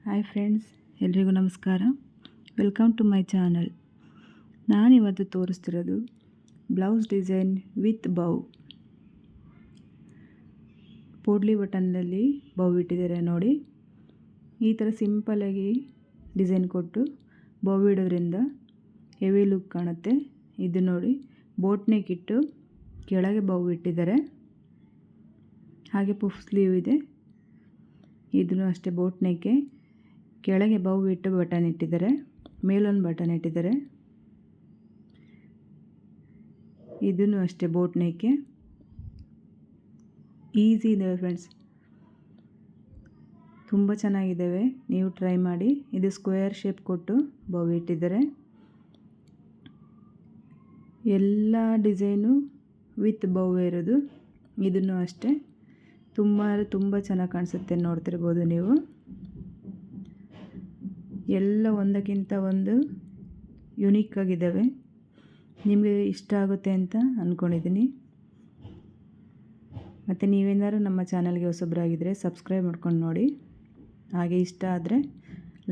Hi friends, ಎಲ್ರಿಗೂ ನಮಸ್ಕಾರ. Welcome to my channel. ನಾನಿವತ್ತು ತೋರಿಸ್ತಿರೋದು ಬ್ಲೌಸ್ ಡಿಸೈನ್ ವಿತ್ ಬೌ. ಪೋಡ್ಲಿ ಬಟನ್ನಲ್ಲಿ ಬೌ ಇಟ್ಟಿದ್ದಾರೆ ನೋಡಿ. ಈ ಥರ ಸಿಂಪಲಾಗಿ ಡಿಸೈನ್ ಕೊಟ್ಟು ಬೌ ಇಡೋದ್ರಿಂದ ಹೆವಿ ಲುಕ್ ಕಾಣುತ್ತೆ. ಇದು ನೋಡಿ, ಬೋಟ್ ನೆಕ್ ಇಟ್ಟು ಕೆಳಗೆ ಬೌ ಇಟ್ಟಿದ್ದಾರೆ. ಹಾಗೆ ಪುಫ್ ಸ್ಲೀವ್ ಇದೆ. ಇದನ್ನು ಅಷ್ಟೇ ಬೋಟ್ ನೆಕ್ಕೆ ಕೆಳಗೆ ಬೌ ಇಟ್ಟು ಬಟನ್ ಇಟ್ಟಿದ್ದಾರೆ, ಮೇಲೊಂದು ಬಟನ್ ಇಟ್ಟಿದ್ದಾರೆ. ಇದನ್ನು ಅಷ್ಟೇ ಬೋಟ್ ನೆಕ್ಕೆ. ಈಸಿ ಇದ್ದಾವೆ ಫ್ರೆಂಡ್ಸ್, ತುಂಬ ಚೆನ್ನಾಗಿದ್ದಾವೆ. ನೀವು ಟ್ರೈ ಮಾಡಿ. ಇದು ಸ್ಕ್ವೇರ್ ಶೇಪ್ ಕೊಟ್ಟು ಬೌ ಇಟ್ಟಿದ್ದಾರೆ. ಎಲ್ಲ ಡಿಸೈನು ವಿತ್ ಬೌ ಇರೋದು. ಇದನ್ನು ಅಷ್ಟೇ ತುಂಬ ಚೆನ್ನಾಗಿ ಕಾಣಿಸುತ್ತೆ. ನೋಡ್ತಿರ್ಬೋದು ನೀವು. ಎಲ್ಲ ಒಂದಕ್ಕಿಂತ ಒಂದು ಯುನೀಕ್ ಆಗಿದ್ದಾವೆ. ನಿಮಗೆ ಇಷ್ಟ ಆಗುತ್ತೆ ಅಂತ ಅಂದ್ಕೊಂಡಿದ್ದೀನಿ. ಮತ್ತು ನೀವೇನಾದ್ರು ನಮ್ಮ ಚಾನಲ್ಗೆ ಹೊಸಬ್ರಾಗಿದ್ದರೆ ಸಬ್ಸ್ಕ್ರೈಬ್ ಮಾಡ್ಕೊಂಡು ನೋಡಿ. ಹಾಗೆ ಇಷ್ಟ ಆದರೆ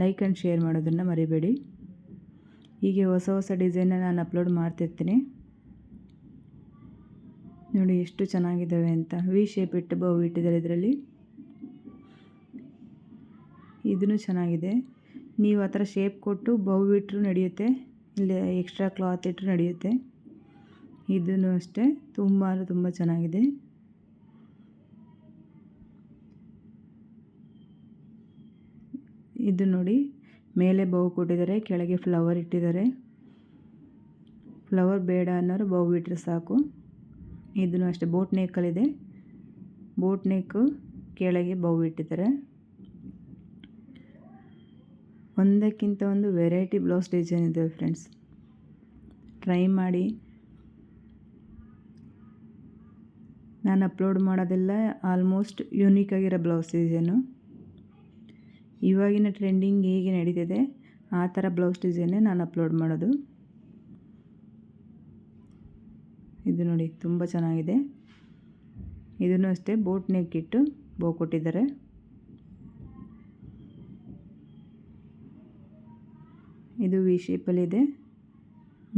ಲೈಕ್ ಆ್ಯಂಡ್ ಶೇರ್ ಮಾಡೋದನ್ನು ಮರಿಬೇಡಿ. ಹೀಗೆ ಹೊಸ ಡಿಸೈನ್ನ ನಾನು ಅಪ್ಲೋಡ್ ಮಾಡ್ತಿರ್ತೀನಿ. ನೋಡಿ ಎಷ್ಟು ಚೆನ್ನಾಗಿದ್ದಾವೆ ಅಂತ. ವಿ ಶೇಪ್ ಇಟ್ಟು ಬೌ ಇಟ್ಟಿದ್ದಾರೆ ಇದರಲ್ಲಿ. ಇದೂ ಚೆನ್ನಾಗಿದೆ. ನೀವು ಆ ಥರ ಶೇಪ್ ಕೊಟ್ಟು ಬೌ ಇಟ್ಟರು ನಡೆಯುತ್ತೆ, ಇಲ್ಲ ಎಕ್ಸ್ಟ್ರಾ ಕ್ಲಾತ್ ಇಟ್ಟರು ನಡೆಯುತ್ತೆ. ಇದೂ ಅಷ್ಟೇ ತುಂಬ ಚೆನ್ನಾಗಿದೆ. ಇದು ನೋಡಿ, ಮೇಲೆ ಬೌ ಕೊಟ್ಟಿದ್ದಾರೆ, ಕೆಳಗೆ ಫ್ಲವರ್ ಇಟ್ಟಿದ್ದಾರೆ. ಫ್ಲವರ್ ಬೇಡ ಅನ್ನೋರು ಬೌ ಇಟ್ಟರೆ ಸಾಕು. ಇದೂ ಅಷ್ಟೇ ಬೋಟ್ ನೆಕ್ಕಲ್ಲಿದೆ. ಬೋಟ್ ನೆಕ್ಕು ಕೆಳಗೆ ಬೌ ಇಟ್ಟಿದ್ದಾರೆ. ಒಂದಕ್ಕಿಂತ ಒಂದು ವೆರೈಟಿ ಬ್ಲೌಸ್ ಡಿಸೈನ್ ಇದೆ ಫ್ರೆಂಡ್ಸ್. ಟ್ರೈ ಮಾಡಿ. ನಾನು ಅಪ್ಲೋಡ್ ಮಾಡೋದೆಲ್ಲ ಆಲ್ಮೋಸ್ಟ್ ಯುನೀಕ್ ಆಗಿರೋ ಬ್ಲೌಸ್ ಡಿಸೈನು. ಇವಾಗಿನ ಟ್ರೆಂಡಿಂಗ್ ಹೇಗೆ ನಡೀತಿದೆ ಆ ಥರ ಬ್ಲೌಸ್ ಡಿಸೈನೇ ನಾನು ಅಪ್ಲೋಡ್ ಮಾಡೋದು. ಇದು ನೋಡಿ, ತುಂಬ ಚೆನ್ನಾಗಿದೆ. ಇದನ್ನು ಅಷ್ಟೇ ಬೋಟ್ ನೆಕ್ ಇಟ್ಟು ಬೌ ಕೊಟ್ಟಿದ್ದಾರೆ. ಇದು ವಿ ಶೇಪಲ್ಲಿದೆ.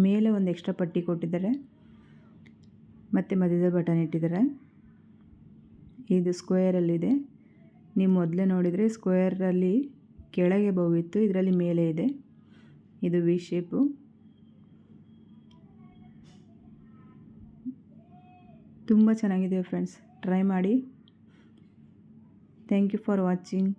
ಮೇಲೆ ಒಂದು ಎಕ್ಸ್ಟ್ರಾ ಪಟ್ಟಿ ಕೊಟ್ಟಿದ್ದಾರೆ, ಮತ್ತು ಮಧ್ಯದ ಬಟನ್ ಇಟ್ಟಿದ್ದಾರೆ. ಇದು ಸ್ಕ್ವೇರಲ್ಲಿದೆ. ನೀವು ಮೊದಲೇ ನೋಡಿದರೆ ಸ್ಕ್ವೇರಲ್ಲಿ ಕೆಳಗೆ ಬೌ ಇತ್ತು, ಇದರಲ್ಲಿ ಮೇಲೆ ಇದೆ. ಇದು ವಿ ಶೇಪು. ತುಂಬ ಚೆನ್ನಾಗಿದೆ ಫ್ರೆಂಡ್ಸ್. ಟ್ರೈ ಮಾಡಿ. Thank you for watching.